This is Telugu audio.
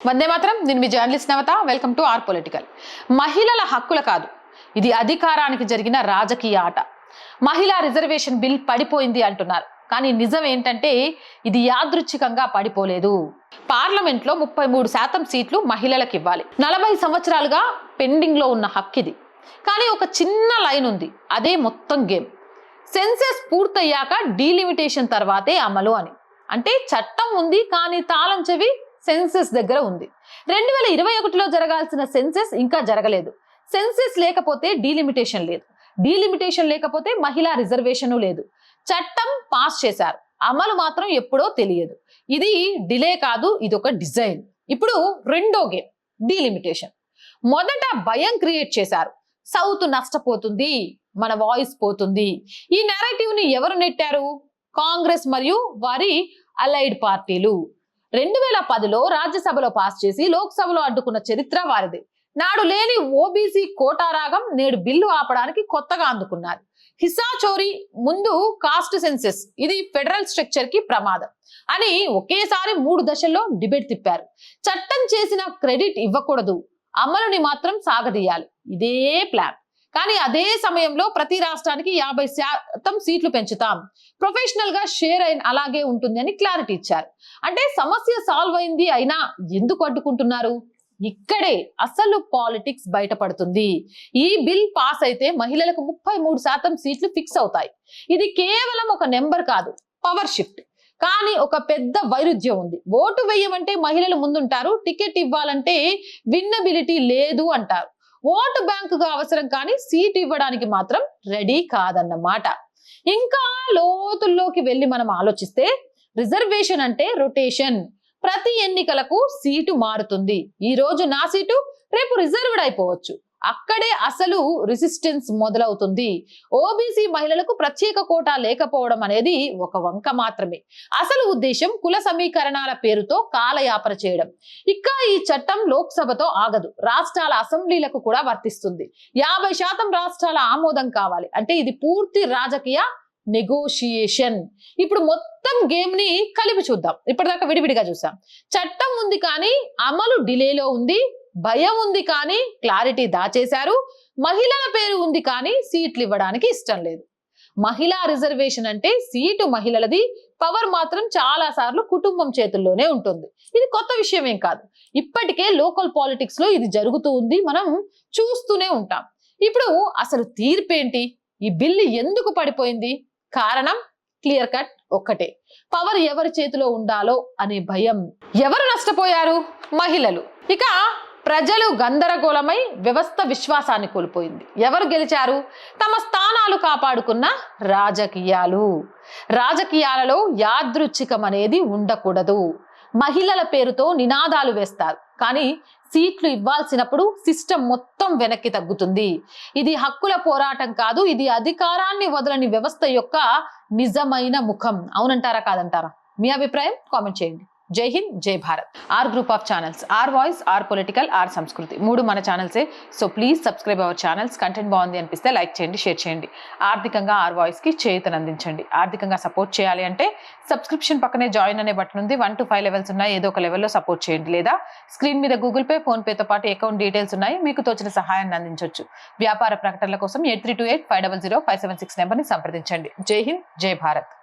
వందే మాత్రం. నేను మీ journalist Navata. Welcome to R political. మహిళల హక్కుల కాదు, ఇది అధికారానికి జరిగిన రాజకీయ ఆట. మహిళా రిజర్వేషన్ బిల్ పడిపోయింది అంటున్నారు, కానీ నిజం ఏంటంటే ఇది యాదృచ్ఛికంగా పడిపోలేదు. పార్లమెంట్ లో 33% సీట్లు మహిళలకు ఇవ్వాలి. 40 సంవత్సరాలుగా పెండింగ్ లో ఉన్న హక్కు ఇది. కానీ ఒక చిన్న లైన్ ఉంది, అదే మొత్తం గేమ్. సెన్సెస్ పూర్తయ్యాక డీలిమిటేషన్ తర్వాతే అమలు అని. అంటే చట్టం ఉంది, కానీ తాళం చెవి సెన్సెస్ దగ్గర ఉంది. 2021లో జరగాల్సిన సెన్సెస్ ఇంకా జరగలేదు. సెన్సెస్ లేకపోతే డీలిమిటేషన్ లేదు, డీలిమిటేషన్ లేకపోతే మహిళా రిజర్వేషన్ లేదు. చట్టం పాస్ చేశారు, అమలు మాత్రం ఎప్పుడో తెలియదు. ఇది డిలే కాదు, ఇది ఒక డిజైన్. ఇప్పుడు రెండో గేమ్ డీలిమిటేషన్. మొదట భయం క్రియేట్ చేశారు, సౌత్ నష్టపోతుంది, మన వాయిస్ పోతుంది. ఈ నెరేటివ్ ని ఎవరు నెట్టారు? కాంగ్రెస్ మరియు వారి అలైడ్ పార్టీలు. 2010లో రాజ్యసభలో పాస్ చేసి లోక్సభలో అడ్డుకున్న చరిత్ర వారిది. నాడు లేని ఓబీసీ కోటా రాగం నేడు బిల్లు ఆపడానికి కొత్తగా అందుకున్నారు. హిస్సా చోరీ, ముందు కాస్ట్ సెన్సెస్, ఇది ఫెడరల్ స్ట్రక్చర్ కి ప్రమాదం అని ఒకేసారి 3 దశల్లో డిబేట్ తిప్పారు. చట్టం చేసిన క్రెడిట్ ఇవ్వకూడదు, అమలుని మాత్రం సాగదీయాలి, ఇదే ప్లాన్. కానీ అదే సమయంలో ప్రతి రాష్ట్రానికి 50% సీట్లు పెంచుతాం, ప్రొఫెషనల్ గా షేర్ అయిన అలాగే ఉంటుంది అని క్లారిటీ ఇచ్చారు. అంటే సమస్య సాల్వ్ అయింది, అయినా ఎందుకు అడ్డుకుంటున్నారు? ఇక్కడే అసలు పాలిటిక్స్ బయటపడుతుంది. ఈ బిల్ పాస్ అయితే మహిళలకు 33% సీట్లు ఫిక్స్ అవుతాయి. ఇది కేవలం ఒక నెంబర్ కాదు, పవర్ షిఫ్ట్. కానీ ఒక పెద్ద వైరుధ్యం ఉంది. ఓటు వేయమంటే మహిళలు ముందుంటారు, టికెట్ ఇవ్వాలంటే విన్నబిలిటీ లేదు అంటారు. ఓటు బ్యాంకుగా అవసరం, కానీ సీట్ ఇవ్వడానికి మాత్రం రెడీ కాదన్నమాట. ఇంకా లోతుల్లోకి వెళ్ళి మనం ఆలోచిస్తే రిజర్వేషన్ అంటే రొటేషన్. ప్రతి ఎన్నికలకు సీటు మారుతుంది. ఈ రోజు నా సీటు రేపు రిజర్వ్డ్ అయిపోవచ్చు. అక్కడే అసలు రెసిస్టెన్స్ మొదలవుతుంది. ఓబీసీ మహిళలకు ప్రత్యేక కోటా లేకపోవడం అనేది ఒక వంక మాత్రమే. అసలు ఉద్దేశం కుల సమీకరణాల పేరుతో కాలయాపన చేయడం. ఇక ఈ చట్టం లోక్సభతో ఆగదు, రాష్ట్రాల అసెంబ్లీలకు కూడా వర్తిస్తుంది. 50% రాష్ట్రాల ఆమోదం కావాలి. అంటే ఇది పూర్తి రాజకీయ నెగోషియేషన్. ఇప్పుడు మొత్తం గేమ్ ని కలిపి చూద్దాం. ఇప్పటిదాకా విడివిడిగా చూసాం. చట్టం ఉంది కానీ అమలు డిలేలో ఉంది. భయం ఉంది కానీ క్లారిటీ దాచేశారు. మహిళల పేరు ఉంది కానీ సీట్లు ఇవ్వడానికి ఇష్టం లేదు. మహిళా రిజర్వేషన్ అంటే సీటు మహిళలది, పవర్ మాత్రం చాలా సార్లు కుటుంబం చేతుల్లోనే ఉంటుంది. ఇది కొత్త విషయం ఏం కాదు. ఇప్పటికే లోకల్ పాలిటిక్స్ లో ఇది జరుగుతూ ఉంది, మనం చూస్తూనే ఉంటాం. ఇప్పుడు అసలు తీర్పేంటి? ఈ బిల్లు ఎందుకు పడిపోయింది? కారణం క్లియర్ కట్ ఒక్కటే, పవర్ ఎవరి చేతిలో ఉండాలో అనే భయం. ఎవరు నష్టపోయారు? మహిళలు. ఇక ప్రజలు గందరగోళమై వ్యవస్థ విశ్వాసాన్ని కోల్పోయింది. ఎవరు గెలిచారు? తమ స్థానాలు కాపాడుకున్న రాజకీయాలు. రాజకీయాలలో యాదృచ్ఛికం అనేది ఉండకూడదు. మహిళల పేరుతో నినాదాలు వేస్తారు, కానీ సీట్లు ఇవ్వాల్సినప్పుడు సిస్టమ్ మొత్తం వెనక్కి తగ్గుతుంది. ఇది హక్కుల పోరాటం కాదు, ఇది అధికారాన్ని వదలని వ్యవస్థ యొక్క నిజమైన ముఖం. అవునంటారా కాదంటారా? మీ అభిప్రాయం కామెంట్ చేయండి. జై హింద్, జై Bharat. R group of channels, R voice, R political, R Sanskriti, 3 మన ఛానల్సే. So please subscribe our channels. Content బాగుంది అనిపిస్తే లైక్ చేయండి, షేర్ చేయండి. ఆర్థికంగా ఆర్ వాయిస్ కి చేయూతను అందించండి. ఆర్థికంగా సపోర్ట్ చేయాలి అంటే సబ్స్క్రిప్షన్ పక్కనే జాయిన్ అనే బటన్ ఉంది. 1 to 5 లెవెల్స్ ఉన్నాయి, ఏదో ఒక లెవెల్లో సపోర్ట్ చేయండి. లేదా స్క్రీన్ మీద గూగుల్ పే, ఫోన్ పేతో పాటు అకౌంట్ డీటెయిల్స్ ఉన్నాయి, మీకు తోచిన సహాయాన్ని అందించవచ్చు. వ్యాపార ప్రకటనల కోసం 8328500576 నెంబర్ని సంప్రదించండి. జై హింద్, జై భారత్.